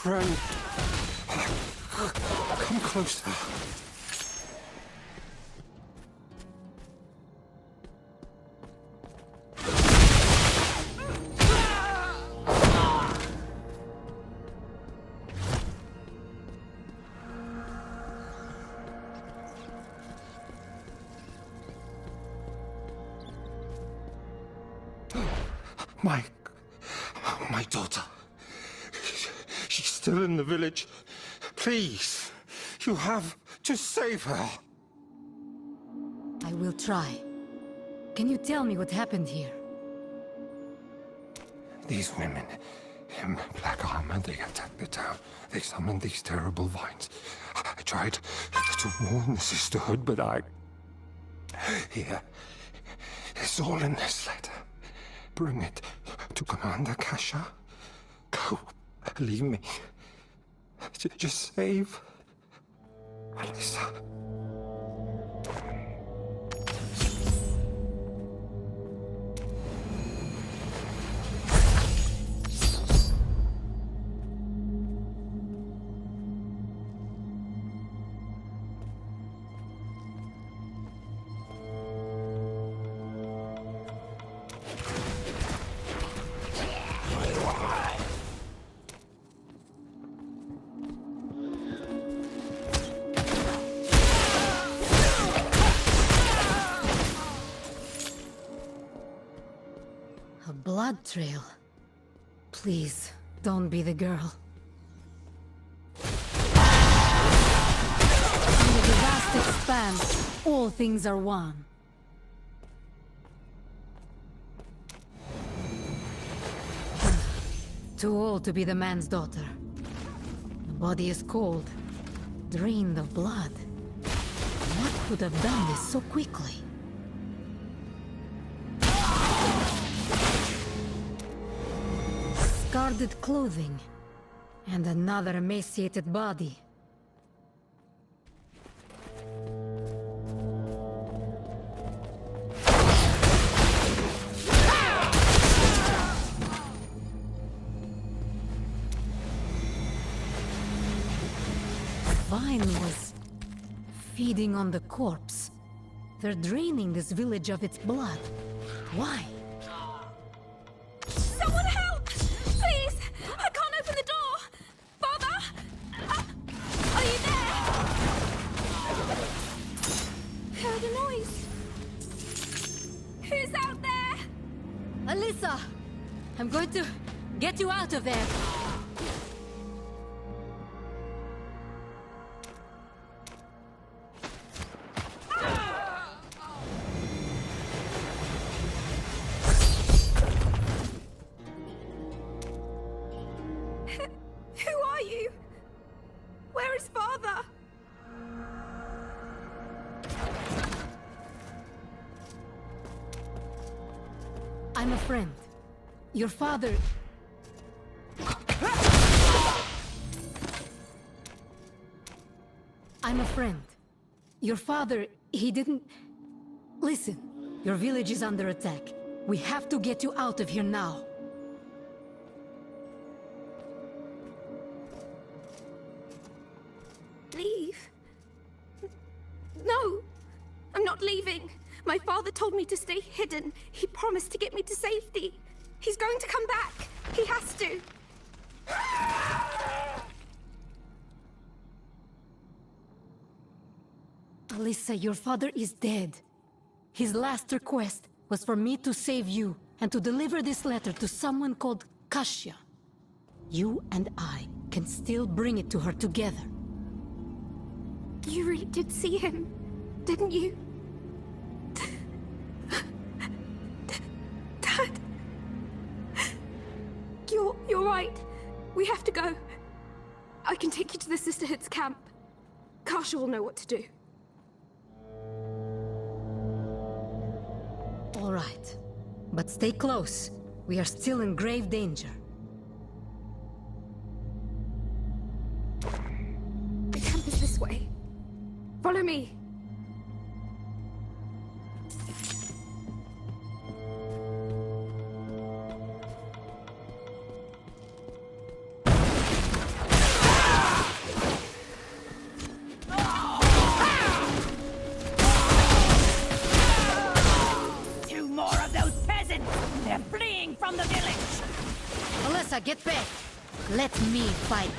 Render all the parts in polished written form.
friend. Come closer. My daughter. She's still in the village. Please, you have to save her. I will try. Can you tell me what happened here? These women in black armor, they attacked the town. They summoned these terrible vines. I tried to warn the sisterhood, but Here. It's all in this letter. Bring it to Commander Kasha. Go. Leave me. Just save Alyssa. A blood trail. Please, don't be the girl. In the vast expanse, all things are one. Too old to be the man's daughter. The body is cold, drained of blood. What could have done this so quickly? Discarded clothing, and another emaciated body. Vine was feeding on the corpse. They're draining this village of its blood. Why? Someone help! Please! I can't open the door! Father! Are you there? Heard a noise. Who's out there? Alyssa! I'm going to get you out of there! Who are you? Where is Father? I'm a friend. Your father... I'm a friend. Your father, he didn't... Listen, your village is under attack. We have to get you out of here now. Leave? No! I'm not leaving! My father told me to stay hidden. He promised to get me to safety. He's going to come back. He has to. Alyssa, your father is dead. His last request was for me to save you and to deliver this letter to someone called Kasia. You and I can still bring it to her together. You really did see him, didn't you? Dad. You're right. We have to go. I can take you to the Sisterhood's camp. Kasia will know what to do. All right. But stay close. We are still in grave danger. The camp is this way. Follow me. Kasha, get back! Let me fight.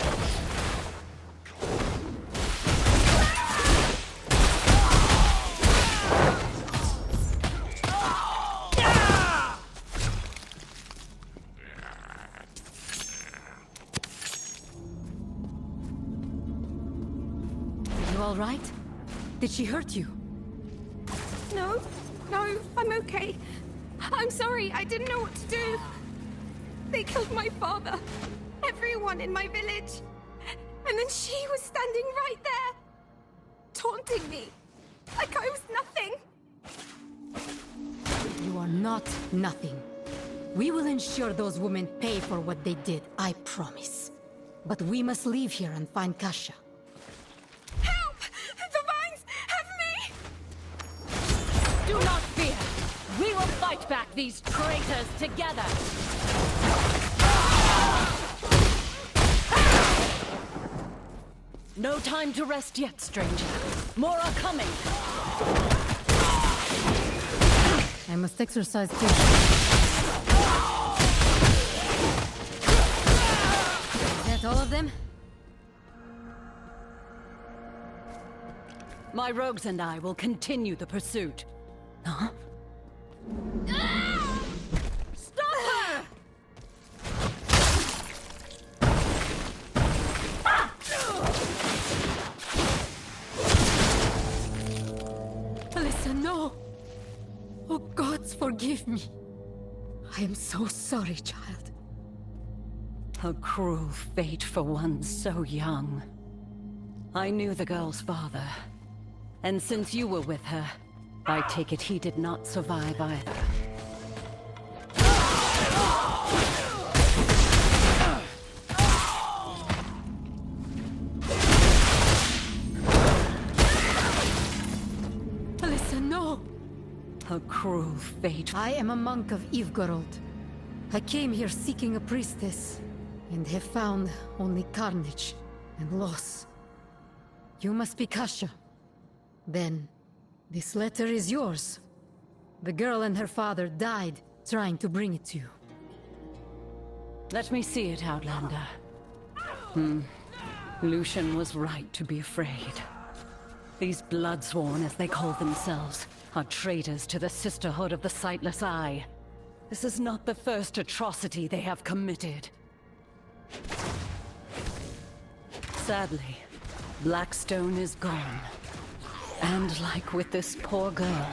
You all right? Did she hurt you? No, I'm okay. I'm sorry, I didn't know what to do. They killed my father. Everyone in my village. And then she was standing right there, taunting me. Like I was nothing. You are not nothing. We will ensure those women pay for what they did, I promise. But we must leave here and find Kasha. Help! The vines have me! Do not fear! We will fight back these traitors together! No time to rest yet, stranger. More are coming! I must exercise too. Is that all of them? My rogues and I will continue the pursuit. Huh? Stop her! Alyssa, no! Oh, gods, forgive me. I am so sorry, child. A cruel fate for one so young. I knew the girl's father. And since you were with her, I take it he did not survive either. Alyssa, no! A cruel fate. I am a monk of Ivgorold. I came here seeking a priestess, and have found only carnage and loss. You must be Kasha. Then, this letter is yours. The girl and her father died trying to bring it to you. Let me see it, Outlander. Lucian was right to be afraid. These Bloodsworn, as they call themselves, are traitors to the Sisterhood of the Sightless Eye. This is not the first atrocity they have committed. Sadly, Blackstone is gone. And like with this poor girl,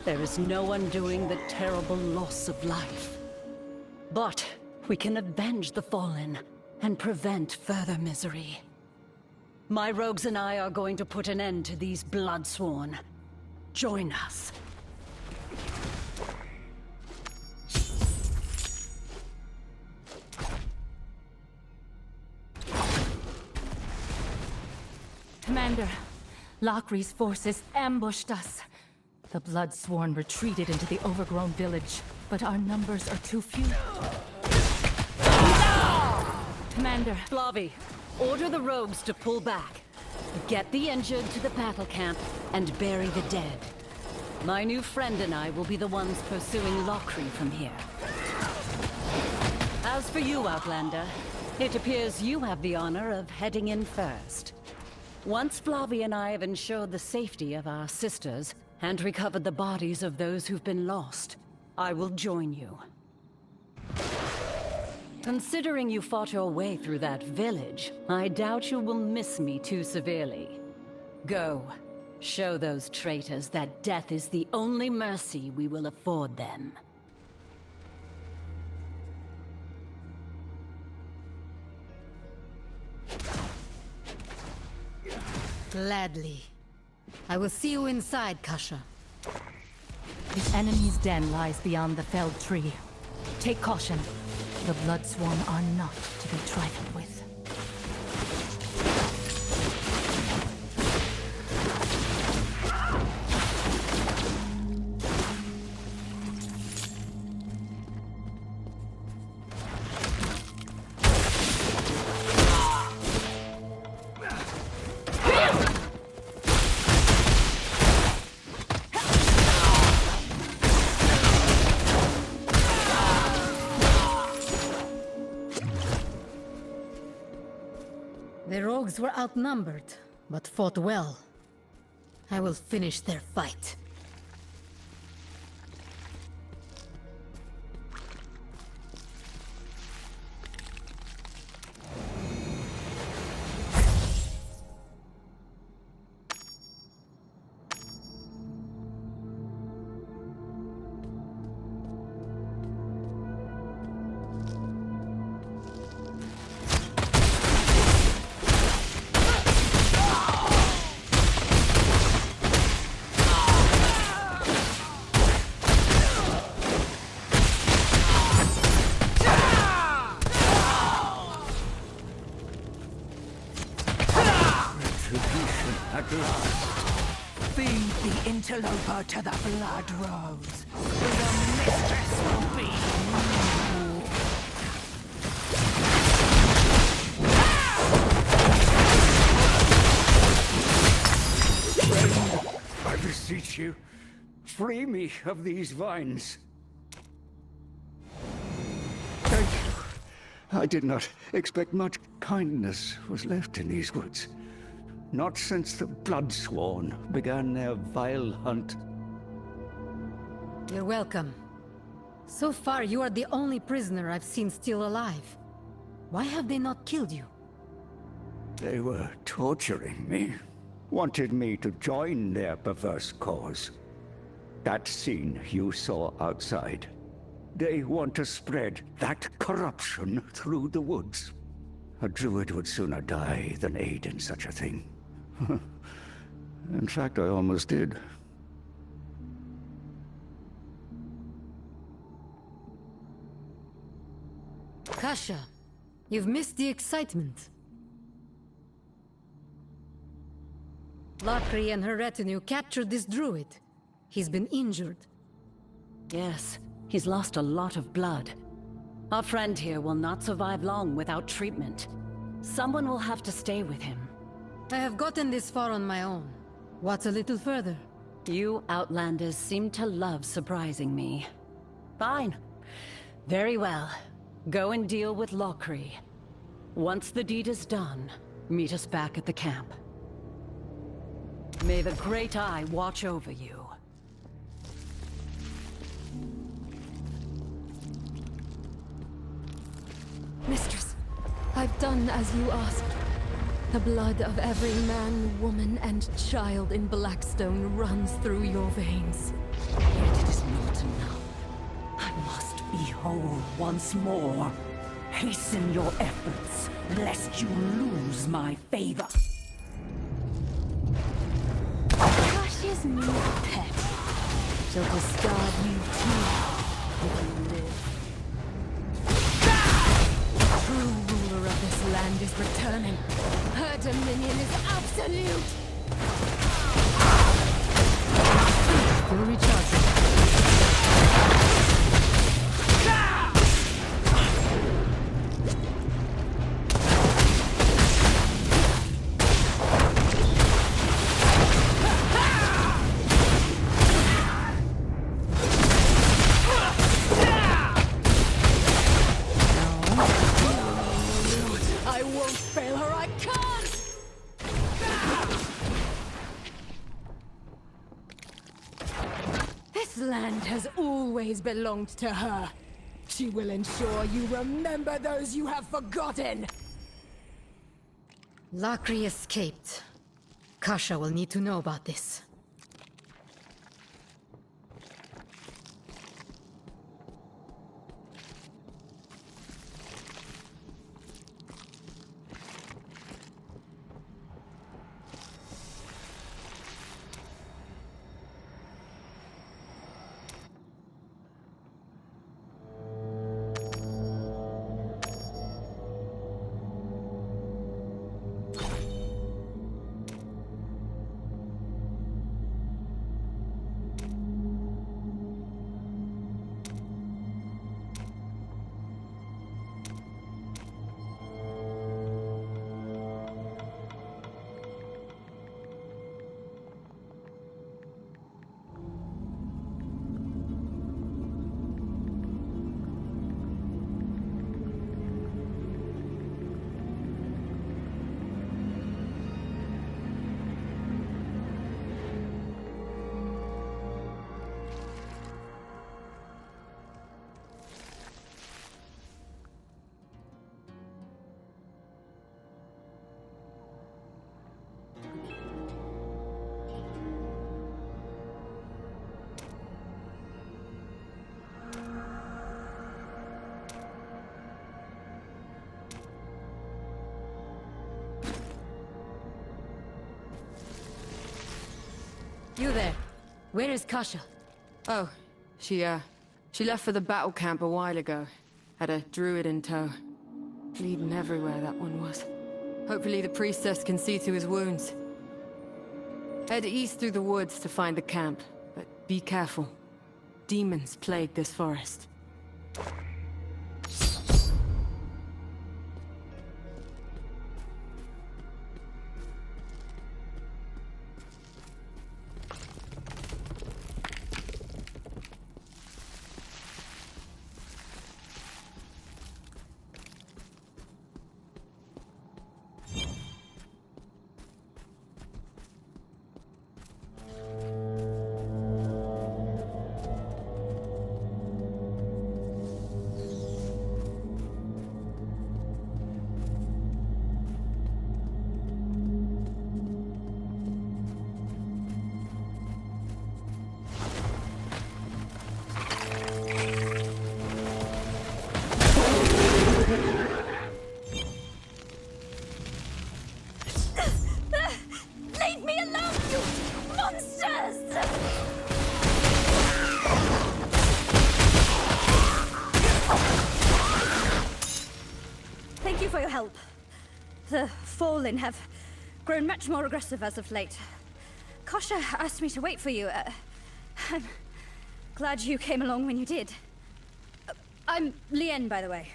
there is no undoing the terrible loss of life. But we can avenge the fallen and prevent further misery. My rogues and I are going to put an end to these Bloodsworn. Join us. Commander, Locri's forces ambushed us. The Bloodsworn retreated into the overgrown village, but our numbers are too few. Commander, Flavi, order the rogues to pull back. Get the injured to the battle camp and bury the dead. My new friend and I will be the ones pursuing Locri from here. As for you, Outlander, it appears you have the honor of heading in first. Once Flavi and I have ensured the safety of our sisters and recovered the bodies of those who've been lost, I will join you. Considering you fought your way through that village, I doubt you will miss me too severely. Go. Show those traitors that death is the only mercy we will afford them. Gladly. I will see you inside, Kasha. the enemy's den lies beyond the felled tree. Take caution. The Bloodsworn are not to be trifled with. rogues were outnumbered, but fought well. I will finish their fight. Feed the interloper to the blood rose. The mistress will be you. I beseech you, free me of these vines. Thank you. I did not expect much kindness was left in these woods. Not since the Bloodsworn began their vile hunt. You're welcome. So far, you are the only prisoner I've seen still alive. Why have they not killed you? They were torturing me. Wanted me to join their perverse cause. That scene you saw outside. They want to spread that corruption through the woods. A druid would sooner die than aid in such a thing. In fact, I almost did. Kasha, you've missed the excitement. Lakri and her retinue captured this druid. He's been injured. Yes, he's lost a lot of blood. Our friend here will not survive long without treatment. Someone will have to stay with him. I have gotten this far on my own. What's a little further? You Outlanders seem to love surprising me. Fine. Very well. Go and deal with Lokri. Once the deed is done, meet us back at the camp. May the Great Eye watch over you. Mistress, I've done as you asked. The blood of every man, woman, and child in Blackstone runs through your veins. Yet it is not enough. I must be whole once more. Hasten your efforts, lest you lose my favor. Kasha's new pet shall discard you too, if you live. True ruler of this land is returning. Her dominion is absolute! Still recharging. I won't fail her, I can't! This land has always belonged to her. She will ensure you remember those you have forgotten! Lakri escaped. Kasha will need to know about this. You there. Where is Kasha? Oh, she left for the battle camp a while ago. Had a druid in tow. Bleeding everywhere, that one was. Hopefully the priestess can see through his wounds. Head east through the woods to find the camp, but be careful. Demons plague this forest. Leave me alone, you monsters! Thank you for your help. The Fallen have grown much more aggressive as of late. Kasha asked me to wait for you. I'm glad you came along when you did. I'm Lien, by the way.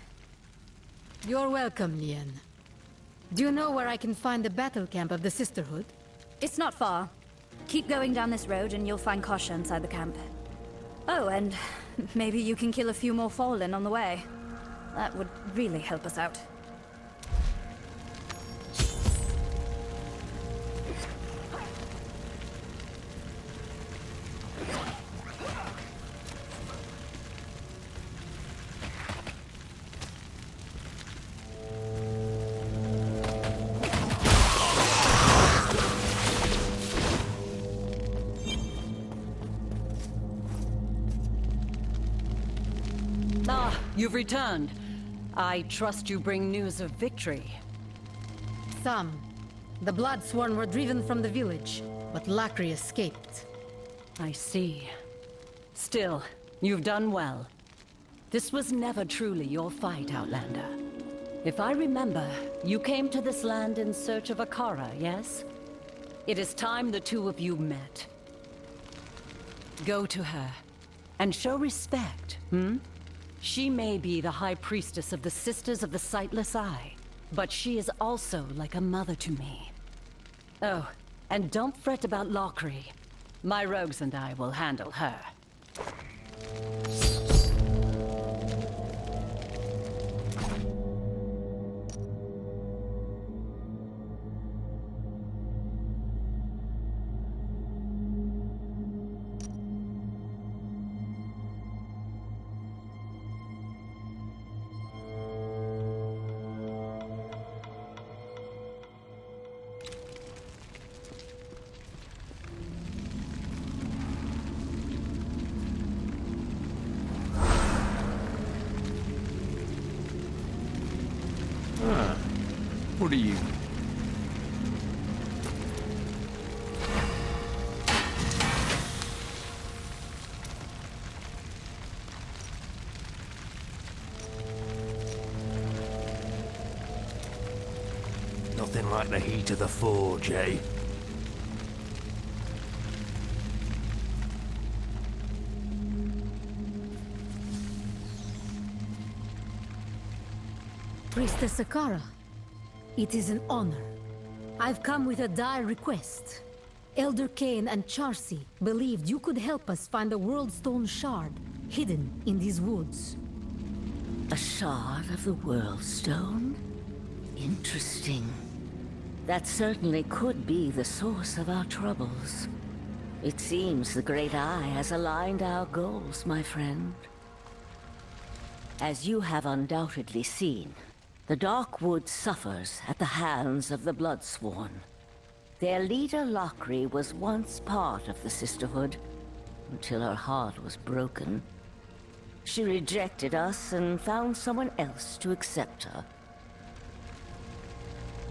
You're welcome, Lien. Do you know where I can find the battle camp of the Sisterhood? It's not far. Keep going down this road and you'll find Kasha inside the camp. Oh, and maybe you can kill a few more Fallen on the way. That would really help us out. Ah, you've returned. I trust you bring news of victory. Some. The Bloodsworn were driven from the village, but Lacri escaped. I see. Still, you've done well. This was never truly your fight, Outlander. If I remember, you came to this land in search of Akara, yes? It is time the two of you met. Go to her, and show respect, hmm? She may be the High Priestess of the Sisters of the Sightless Eye, but she is also like a mother to me. Oh, and don't fret about Lockery. My rogues and I will handle her. What are you? Nothing like the heat of the forge, eh? Priestess Akara, it is an honor. I've come with a dire request. Elder Cain and Charcy believed you could help us find a Worldstone shard hidden in these woods. A shard of the Worldstone? Interesting. That certainly could be the source of our troubles. It seems the Great Eye has aligned our goals, my friend. As you have undoubtedly seen, the Darkwood suffers at the hands of the Bloodsworn. Their leader, Lockery, was once part of the Sisterhood, until her heart was broken. She rejected us and found someone else to accept her.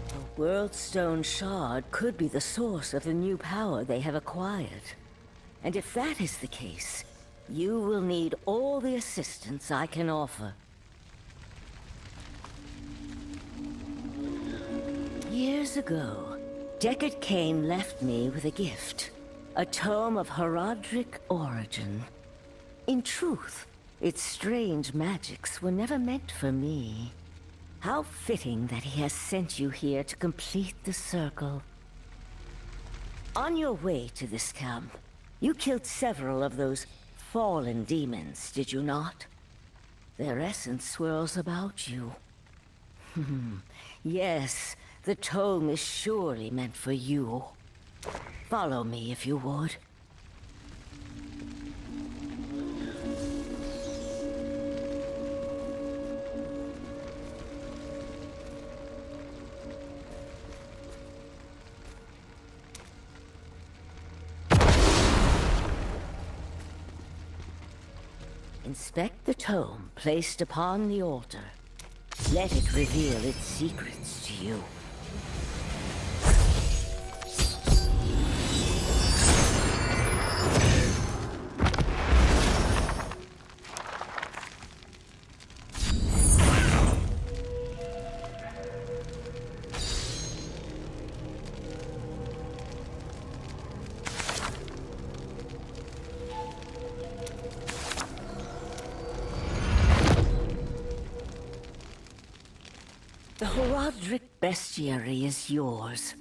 The Worldstone Shard could be the source of the new power they have acquired. And if that is the case, you will need all the assistance I can offer. Years ago, Deckard Cain left me with a gift. A tome of Horadric origin. In truth, its strange magics were never meant for me. How fitting that he has sent you here to complete the circle. On your way to this camp, you killed several of those fallen demons, did you not? Their essence swirls about you. Yes, the tome is surely meant for you. Follow me if you would. Inspect the tome placed upon the altar. Let it reveal its secrets to you. The Horadric bestiary is yours.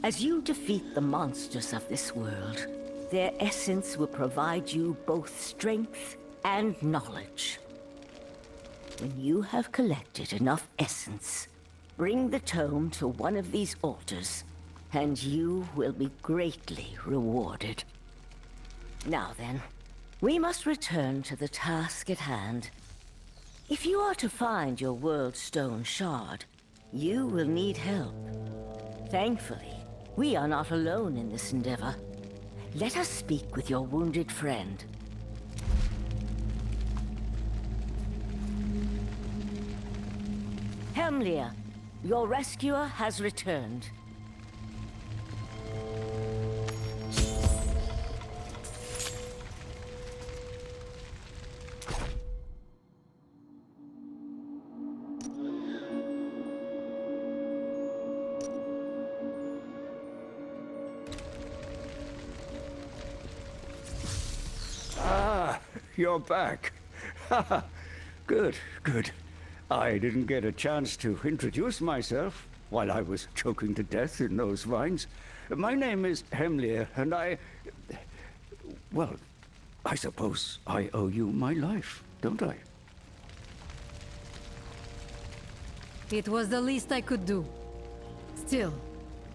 As you defeat the monsters of this world, their essence will provide you both strength and knowledge. When you have collected enough essence, bring the tome to one of these altars, and you will be greatly rewarded. Now then, we must return to the task at hand. If you are to find your World Stone Shard, you will need help. Thankfully, we are not alone in this endeavor. Let us speak with your wounded friend. Hemlia, your rescuer has returned. You're back. Good, good. I didn't get a chance to introduce myself while I was choking to death in those vines. My name is Hemlir, and well, I suppose I owe you my life, don't I? It was the least I could do. Still,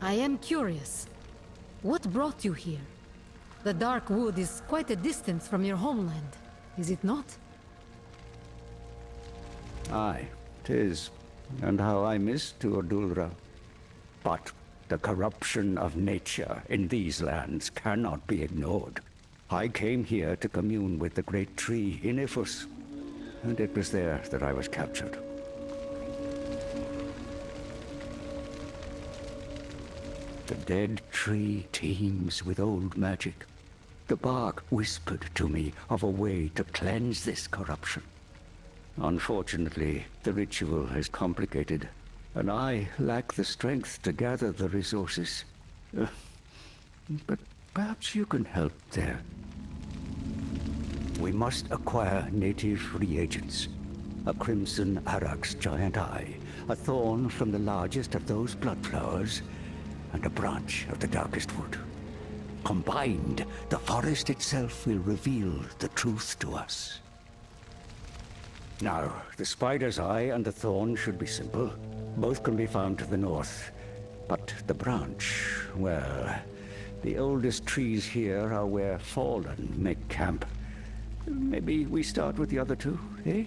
I am curious. What brought you here? The Dark Wood is quite a distance from your homeland, is it not? Aye, 'tis. And how I miss Tuodulra. But the corruption of nature in these lands cannot be ignored. I came here to commune with the great tree in Ifus, and it was there that I was captured. The dead tree teems with old magic. The bark whispered to me of a way to cleanse this corruption. Unfortunately, the ritual is complicated, and I lack the strength to gather the resources. But perhaps you can help there. We must acquire native reagents. A crimson Arax giant eye, a thorn from the largest of those blood flowers, and a branch of the darkest wood. Combined, the forest itself will reveal the truth to us. Now, the spider's eye and the thorn should be simple. Both can be found to the north. But the branch, well, the oldest trees here are where fallen make camp. Maybe we start with the other two, eh?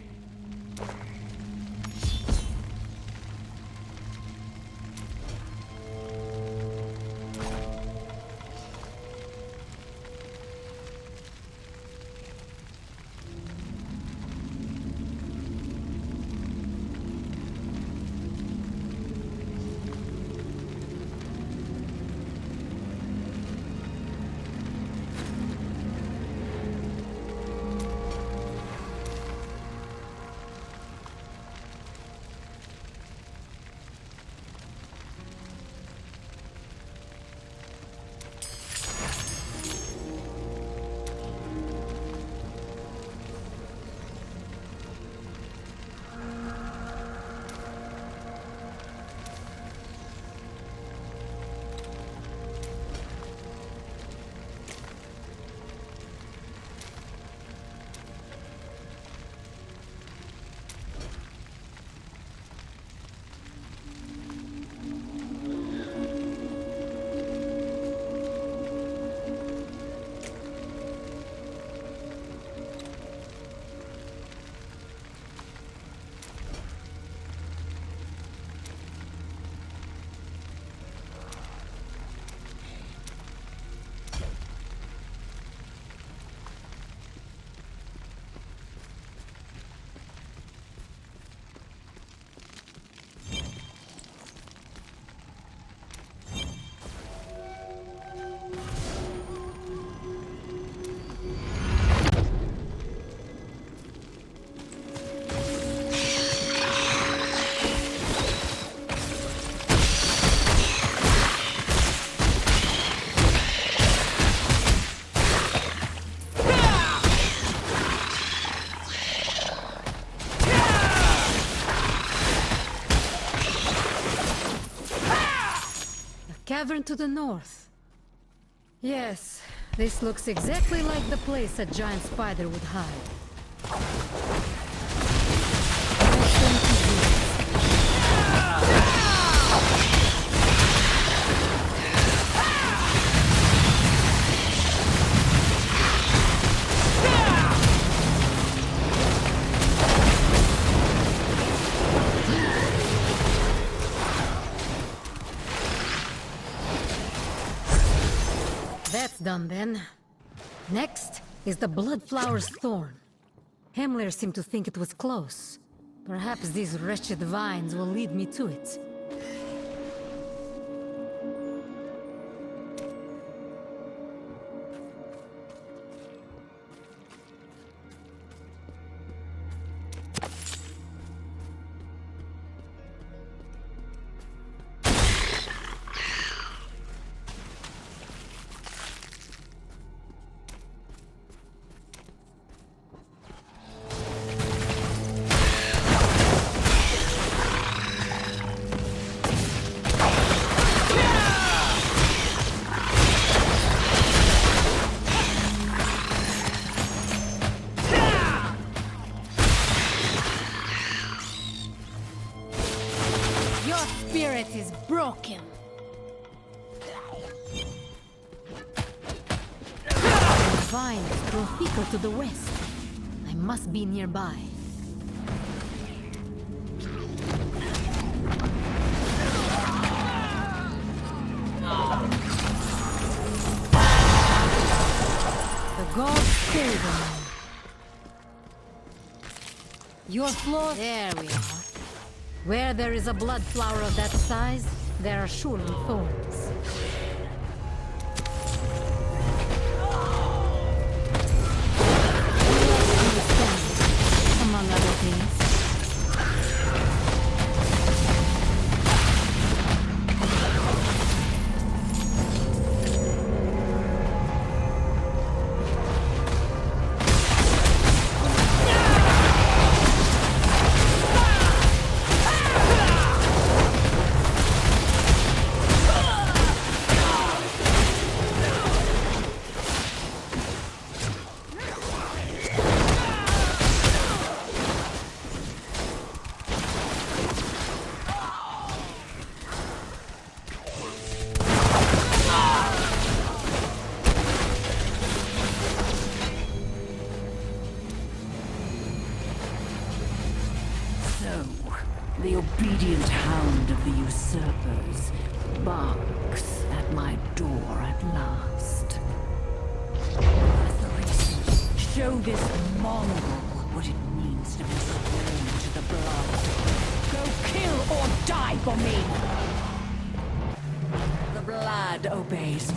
cavern to the north. Yes, this looks exactly like the place a giant spider would hide. That's done then. Next is the Bloodflower's Thorn. Himmler seemed to think it was close. Perhaps these wretched vines will lead me to it. Spirit is broken. The vines grow thicker to the west. I must be nearby. The gods save them. Your floor. There we are. Where there is a blood flower of that size, there are surely thorns. Among other things. The obedient hound of the usurpers barks at my door at last. Show this mongrel what it means to be sworn to the blood. Go kill or die for me! The blood obeys me.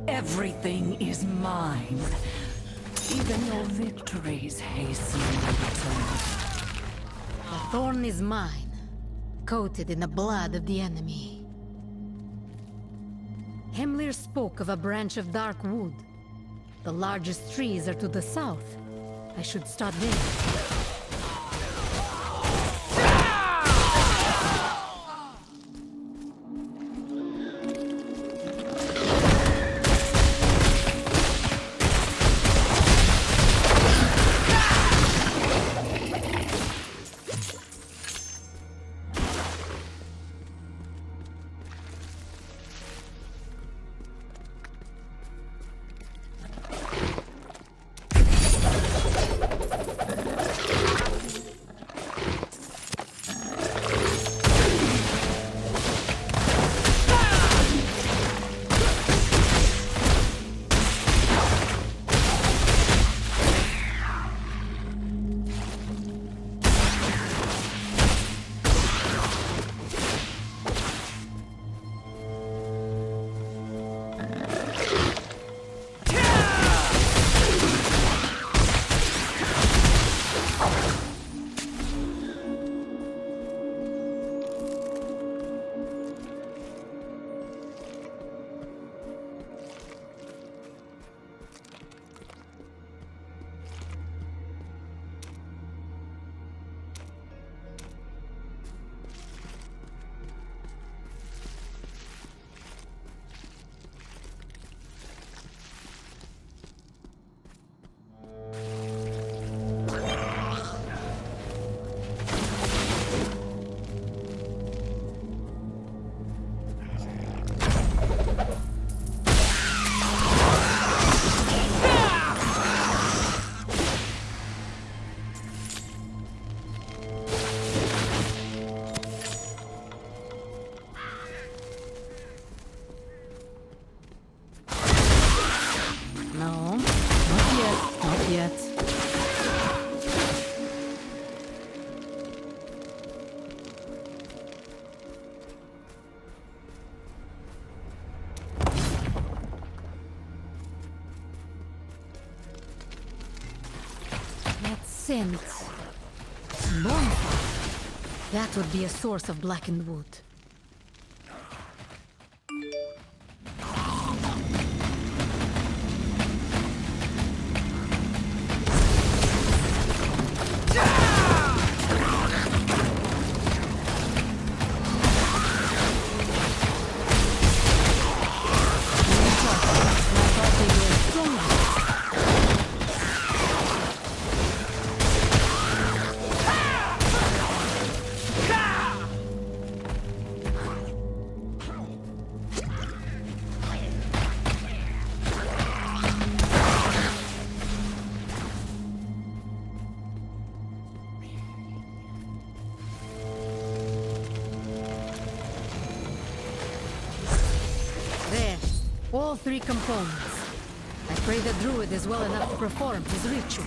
Everything is mine. Even your victories hasten my return. The thorn is mine, coated in the blood of the enemy. Himmler spoke of a branch of dark wood. The largest trees are to the south. I should start there. yet. That scent. Bonfire. That would be a source of blackened wood. There, all three components. I pray the druid is well enough to perform his ritual.